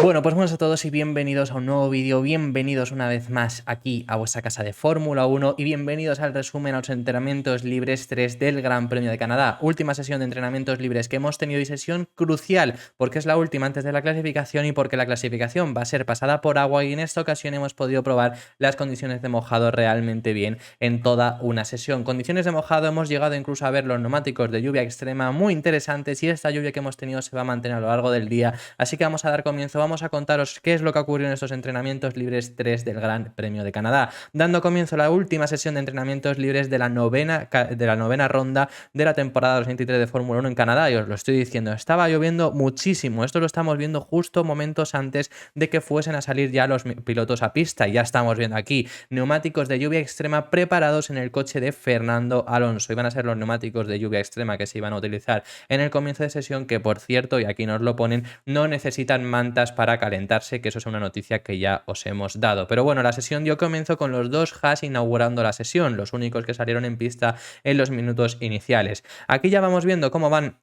Bueno, pues buenos a todos y bienvenidos a un nuevo vídeo, bienvenidos una vez más aquí a vuestra casa de Fórmula 1 y bienvenidos al resumen a los entrenamientos libres 3 del Gran Premio de Canadá. Última sesión de entrenamientos libres que hemos tenido y sesión crucial porque es la última antes de la clasificación y porque la clasificación va a ser pasada por agua y en esta ocasión hemos podido probar las condiciones de mojado realmente bien en toda una sesión. Condiciones de mojado hemos llegado incluso a ver los neumáticos de lluvia extrema muy interesantes y esta lluvia que hemos tenido se va a mantener a lo largo del día, así que vamos a dar comienzo. Vamos a contaros qué es lo que ocurrió en estos entrenamientos libres 3 del Gran Premio de Canadá, dando comienzo a la última sesión de entrenamientos libres de la novena ronda de la temporada 2023 de Fórmula 1 en Canadá. Y os lo estoy diciendo, estaba lloviendo muchísimo. Esto lo estamos viendo justo momentos antes de que fuesen a salir ya los pilotos a pista. Y ya estamos viendo aquí neumáticos de lluvia extrema preparados en el coche de Fernando Alonso. Iban a ser los neumáticos de lluvia extrema que se iban a utilizar en el comienzo de sesión, que por cierto, y aquí nos lo ponen, no necesitan mantas para calentarse, que eso es una noticia que ya os hemos dado. Pero bueno, la sesión dio comienzo con los dos Haas inaugurando la sesión, los únicos que salieron en pista en los minutos iniciales. Aquí ya vamos viendo cómo van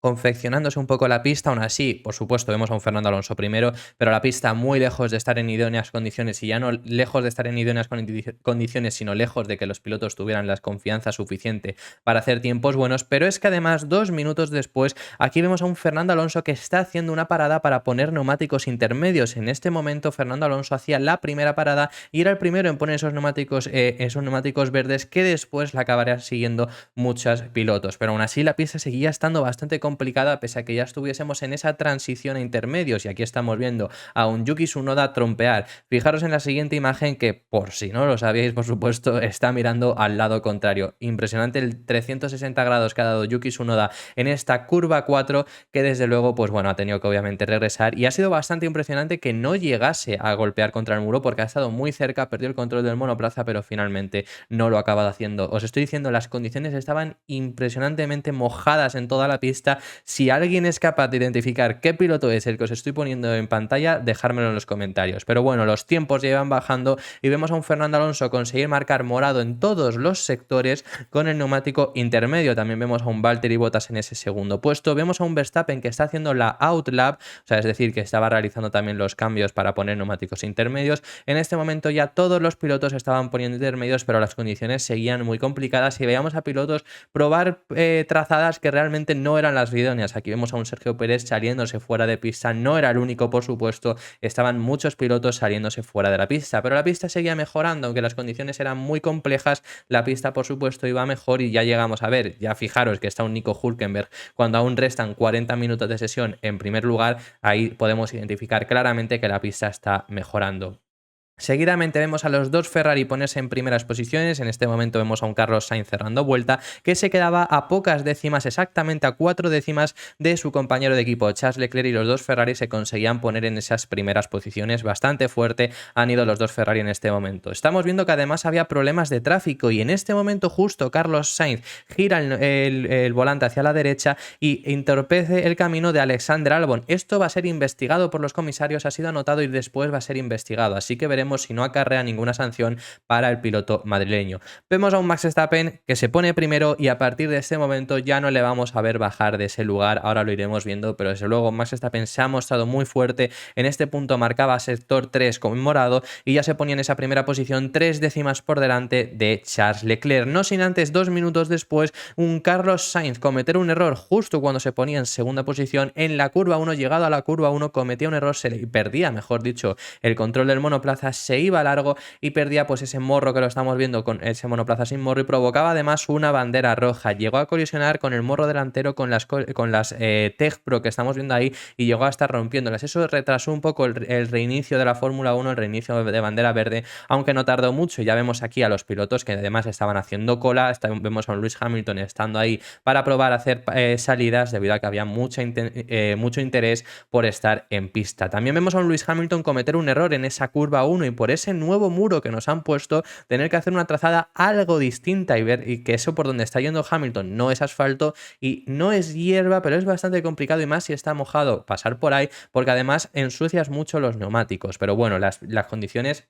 confeccionándose un poco la pista. Aún así, por supuesto, vemos a un Fernando Alonso primero, pero la pista muy lejos de estar en idóneas condiciones, y ya no lejos de estar en idóneas condiciones, sino lejos de que los pilotos tuvieran la confianza suficiente para hacer tiempos buenos. Pero es que además, 2 minutos después, aquí vemos a un Fernando Alonso que está haciendo una parada para poner neumáticos intermedios. En este momento, Fernando Alonso hacía la primera parada y era el primero en poner esos neumáticos verdes, que después la acabarían siguiendo muchos pilotos. Pero aún así, la pista seguía estando bastante complicada, pese a que ya estuviésemos en esa transición a intermedios. Y aquí estamos viendo a un Yuki Tsunoda trompear. Fijaros en la siguiente imagen, que por si no lo sabíais, por supuesto, está mirando al lado contrario. Impresionante el 360 grados que ha dado Yuki Tsunoda en esta curva 4, que desde luego, pues bueno, ha tenido que obviamente regresar, y ha sido bastante impresionante que no llegase a golpear contra el muro porque ha estado muy cerca, perdió el control del monoplaza, pero finalmente no lo ha acabado haciendo. Os estoy diciendo, las condiciones estaban impresionantemente mojadas en toda la pista. Si alguien es capaz de identificar qué piloto es el que os estoy poniendo en pantalla, dejármelo en los comentarios. Pero bueno, los tiempos llevan bajando y vemos a un Fernando Alonso conseguir marcar morado en todos los sectores con el neumático intermedio. También vemos a un Valtteri Bottas en ese segundo puesto. Vemos a un Verstappen que está haciendo la outlap, o sea, es decir, que estaba realizando también los cambios para poner neumáticos intermedios. En este momento ya todos los pilotos estaban poniendo intermedios, pero las condiciones seguían muy complicadas y veíamos a pilotos probar trazadas que realmente no eran las idóneas. Aquí vemos a un Sergio Pérez saliéndose fuera de pista. No era el único, por supuesto, estaban muchos pilotos saliéndose fuera de la pista, pero la pista seguía mejorando. Aunque las condiciones eran muy complejas, la pista, por supuesto, iba mejor y ya llegamos a ver, ya fijaros que está un Nico Hülkenberg cuando aún restan 40 minutos de sesión en primer lugar. Ahí podemos identificar claramente que la pista está mejorando. Seguidamente vemos a los dos Ferrari ponerse en primeras posiciones. En este momento vemos a un Carlos Sainz cerrando vuelta, que se quedaba a pocas décimas, exactamente a 4 décimas de su compañero de equipo Charles Leclerc, y los dos Ferrari se conseguían poner en esas primeras posiciones. Bastante fuerte han ido los dos Ferrari en este momento. Estamos viendo que además había problemas de tráfico y en este momento justo Carlos Sainz gira el volante hacia la derecha y entorpece el camino de Alexander Albon. Esto va a ser investigado por los comisarios, ha sido anotado y después va a ser investigado, así que veremos si no acarrea ninguna sanción para el piloto madrileño. Vemos a un Max Verstappen que se pone primero y a partir de este momento ya no le vamos a ver bajar de ese lugar. Ahora lo iremos viendo, pero desde luego Max Verstappen se ha mostrado muy fuerte. En este punto marcaba sector 3 con morado y ya se ponía en esa primera posición 3 décimas por delante de Charles Leclerc. No sin antes, 2 minutos después, un Carlos Sainz cometer un error justo cuando se ponía en segunda posición en la curva 1. Llegado a la curva 1 cometía un error, se le perdía, mejor dicho, el control del monoplaza, se iba largo y perdía pues ese morro que lo estamos viendo con ese monoplaza sin morro, y provocaba además una bandera roja. Llegó a colisionar con el morro delantero con las Tech Pro que estamos viendo ahí y llegó a estar rompiéndolas. Eso retrasó un poco el reinicio de la Fórmula 1, el reinicio de bandera verde, aunque no tardó mucho. Ya vemos aquí a los pilotos que además estaban haciendo cola. Vemos a un Lewis Hamilton estando ahí para probar a hacer salidas, debido a que había mucho interés por estar en pista. También vemos a un Lewis Hamilton cometer un error en esa curva 1 y por ese nuevo muro que nos han puesto, tener que hacer una trazada algo distinta y ver y que eso por donde está yendo Hamilton no es asfalto y no es hierba, pero es bastante complicado, y más si está mojado, pasar por ahí, porque además ensucias mucho los neumáticos. Pero bueno, las condiciones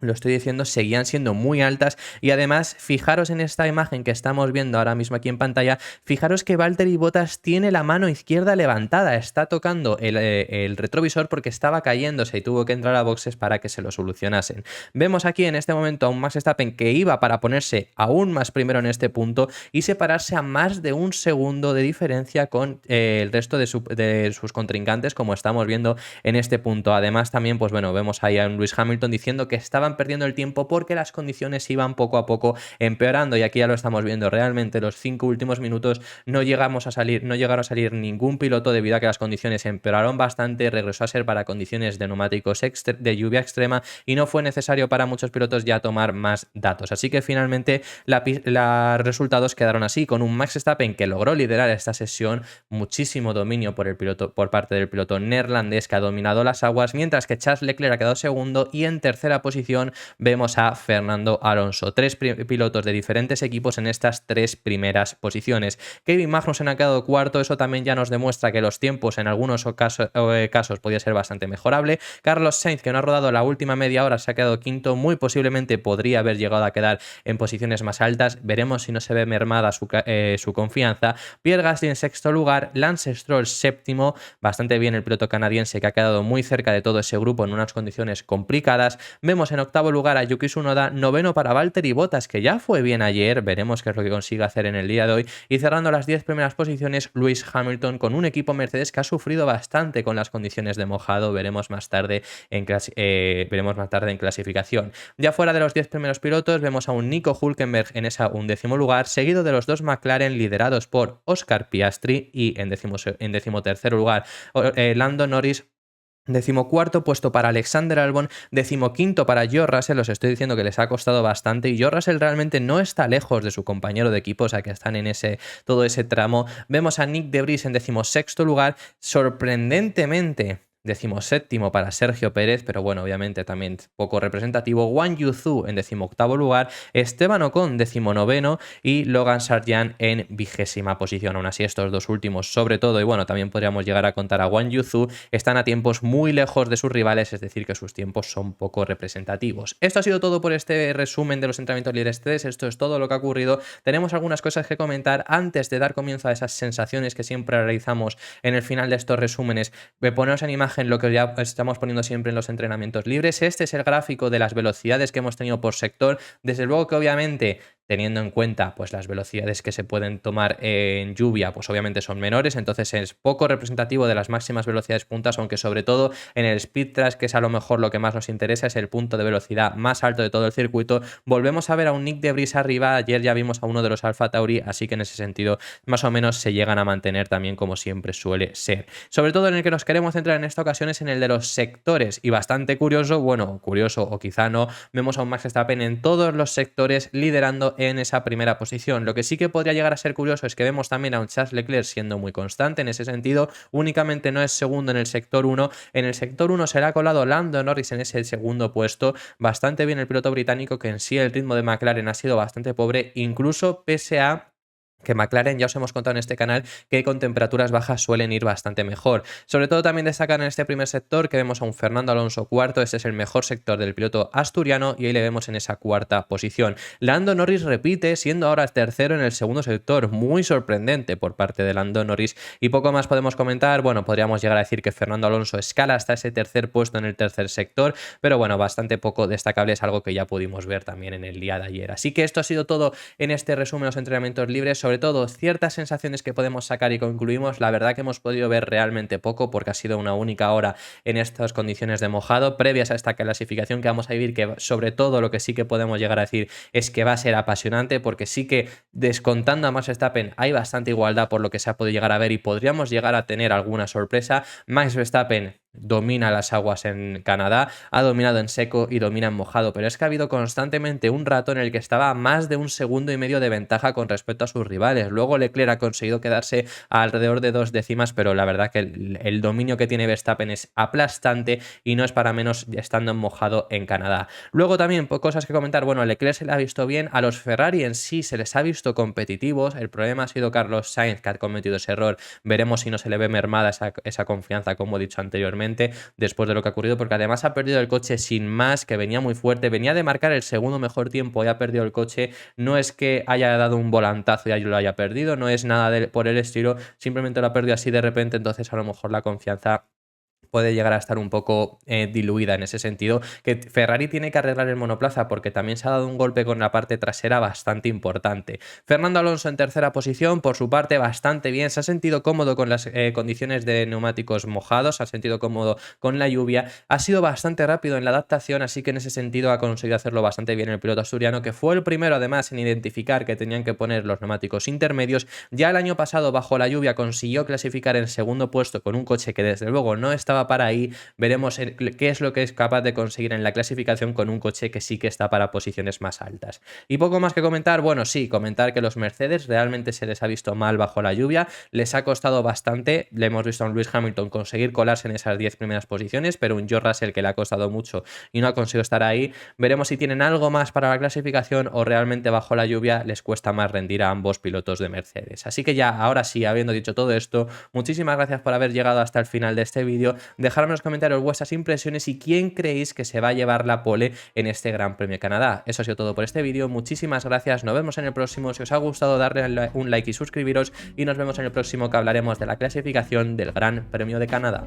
lo estoy diciendo, seguían siendo muy altas y además fijaros en esta imagen que estamos viendo ahora mismo aquí en pantalla, fijaros que Valtteri Bottas tiene la mano izquierda levantada, está tocando el retrovisor porque estaba cayéndose y tuvo que entrar a boxes para que se lo solucionasen. Vemos aquí en este momento a un Max Verstappen que iba para ponerse aún más primero en este punto y separarse a más de un segundo de diferencia con el resto de sus contrincantes, como estamos viendo en este punto. Además también, pues bueno, vemos ahí a un Lewis Hamilton diciendo que estaban perdiendo el tiempo porque las condiciones iban poco a poco empeorando, y aquí ya lo estamos viendo. Realmente los 5 últimos minutos no llegaron a salir ningún piloto debido a que las condiciones empeoraron bastante, regresó a ser para condiciones de neumáticos de lluvia extrema y no fue necesario para muchos pilotos ya tomar más datos. Así que finalmente los resultados quedaron así, con un Max Verstappen que logró liderar esta sesión, muchísimo dominio por parte del piloto neerlandés que ha dominado las aguas, mientras que Charles Leclerc ha quedado segundo y en tercera posición vemos a Fernando Alonso. 3 pilotos de diferentes equipos en estas 3 primeras posiciones. Kevin Magnussen ha quedado cuarto, eso también ya nos demuestra que los tiempos en algunos casos podía ser bastante mejorable. Carlos Sainz, que no ha rodado la última media hora, se ha quedado quinto, muy posiblemente podría haber llegado a quedar en posiciones más altas, veremos si no se ve mermada su confianza. Pierre Gasly en sexto lugar, Lance Stroll séptimo, bastante bien el piloto canadiense que ha quedado muy cerca de todo ese grupo en unas condiciones complicadas. Vemos en octavo lugar a Yuki Tsunoda, noveno para Valtteri Bottas, que ya fue bien ayer, veremos qué es lo que consigue hacer en el día de hoy, y cerrando las 10 primeras posiciones Lewis Hamilton con un equipo Mercedes que ha sufrido bastante con las condiciones de mojado, veremos más tarde en clasificación. Ya fuera de los 10 primeros pilotos vemos a un Nico Hülkenberg en esa undécimo lugar, seguido de los 2 McLaren liderados por Oscar Piastri, y en decimotercer lugar Lando Norris. 14º puesto para Alexander Albon, 15º para George Russell. Os estoy diciendo que les ha costado bastante y George Russell realmente no está lejos de su compañero de equipo, o sea que están en todo ese tramo. Vemos a Nick de Vries en 16º lugar, sorprendentemente 17º para Sergio Pérez, pero bueno, obviamente también poco representativo. Wang Yuzu en 18º lugar, Esteban Ocon 19º y Logan Sargent en 20ª posición. Aún así, estos dos últimos, sobre todo, y bueno, también podríamos llegar a contar a Wang Yuzu, están a tiempos muy lejos de sus rivales, es decir, que sus tiempos son poco representativos. Esto ha sido todo por este resumen de los entrenamientos libres 3. Esto es todo lo que ha ocurrido. Tenemos algunas cosas que comentar antes de dar comienzo a esas sensaciones que siempre realizamos en el final de estos resúmenes. Poneros en imagen lo que ya estamos poniendo siempre en los entrenamientos libres. Este es el gráfico de las velocidades que hemos tenido por sector. Desde luego que obviamente, teniendo en cuenta pues las velocidades que se pueden tomar en lluvia, pues obviamente son menores, entonces es poco representativo de las máximas velocidades puntas, aunque sobre todo en el speed track, que es a lo mejor lo que más nos interesa, es el punto de velocidad más alto de todo el circuito. Volvemos a ver a un Nick de Vries arriba, ayer ya vimos a uno de los Alfa Tauri, así que en ese sentido más o menos se llegan a mantener también como siempre suele ser. Sobre todo en el que nos queremos centrar en esta ocasión es en el de los sectores, y bastante curioso, bueno, curioso o quizá no, vemos a un Max Verstappen en todos los sectores liderando en esa primera posición. Lo que sí que podría llegar a ser curioso es que vemos también a un Charles Leclerc siendo muy constante en ese sentido, únicamente no es segundo en el sector 1, en el sector 1 se le ha colado Lando Norris en ese segundo puesto, bastante bien el piloto británico, que en sí el ritmo de McLaren ha sido bastante pobre, incluso pese a que McLaren, ya os hemos contado en este canal, que con temperaturas bajas suelen ir bastante mejor. Sobre todo también destacan en este primer sector que vemos a un Fernando Alonso cuarto, este es el mejor sector del piloto asturiano y ahí le vemos en esa cuarta posición. Lando Norris repite, siendo ahora tercero en el segundo sector, muy sorprendente por parte de Lando Norris, y poco más podemos comentar. Bueno, podríamos llegar a decir que Fernando Alonso escala hasta ese tercer puesto en el tercer sector, pero bueno, bastante poco destacable, es algo que ya pudimos ver también en el día de ayer. Así que esto ha sido todo en este resumen de los entrenamientos libres. Sobre todo ciertas sensaciones que podemos sacar y concluimos, la verdad que hemos podido ver realmente poco porque ha sido una única hora en estas condiciones de mojado previas a esta clasificación que vamos a vivir, que sobre todo lo que sí que podemos llegar a decir es que va a ser apasionante, porque sí que descontando a Max Verstappen hay bastante igualdad por lo que se ha podido llegar a ver y podríamos llegar a tener alguna sorpresa. Max Verstappen domina las aguas en Canadá, ha dominado en seco y domina en mojado, pero es que ha habido constantemente un rato en el que estaba a más de 1,5 segundos de ventaja con respecto a sus rivales. Luego Leclerc ha conseguido quedarse a alrededor de 2 décimas, pero la verdad que el dominio que tiene Verstappen es aplastante y no es para menos estando en mojado en Canadá. Luego también cosas que comentar, bueno, a Leclerc se le ha visto bien, a los Ferrari en sí se les ha visto competitivos, el problema ha sido Carlos Sainz, que ha cometido ese error, veremos si no se le ve mermada esa confianza, como he dicho anteriormente. evidentemente, después de lo que ha ocurrido, porque además ha perdido el coche sin más, que venía muy fuerte, venía de marcar el segundo mejor tiempo y ha perdido el coche. No es que haya dado un volantazo y lo haya perdido, no es nada por el estilo, simplemente lo ha perdido así de repente, entonces a lo mejor la confianza puede llegar a estar un poco diluida en ese sentido, que Ferrari tiene que arreglar el monoplaza porque también se ha dado un golpe con la parte trasera bastante importante. Fernando Alonso en tercera posición, por su parte bastante bien, se ha sentido cómodo con las condiciones de neumáticos mojados, se ha sentido cómodo con la lluvia, ha sido bastante rápido en la adaptación, así que en ese sentido ha conseguido hacerlo bastante bien el piloto asturiano, que fue el primero además en identificar que tenían que poner los neumáticos intermedios. Ya el año pasado bajo la lluvia consiguió clasificar en segundo puesto con un coche que desde luego no estaba para ahí. Veremos qué es lo que es capaz de conseguir en la clasificación con un coche que sí que está para posiciones más altas. Y poco más que comentar, bueno, sí, comentar que los Mercedes realmente se les ha visto mal bajo la lluvia, les ha costado bastante, le hemos visto a un Lewis Hamilton conseguir colarse en esas 10 primeras posiciones, pero un George Russell que le ha costado mucho y no ha conseguido estar ahí. Veremos si tienen algo más para la clasificación o realmente bajo la lluvia les cuesta más rendir a ambos pilotos de Mercedes. Así que ya, ahora sí, habiendo dicho todo esto, muchísimas gracias por haber llegado hasta el final de este vídeo. Dejadme en los comentarios vuestras impresiones y quién creéis que se va a llevar la pole en este Gran Premio de Canadá. Eso ha sido todo por este vídeo, muchísimas gracias, nos vemos en el próximo. Si os ha gustado, darle un like y suscribiros, y nos vemos en el próximo, que hablaremos de la clasificación del Gran Premio de Canadá.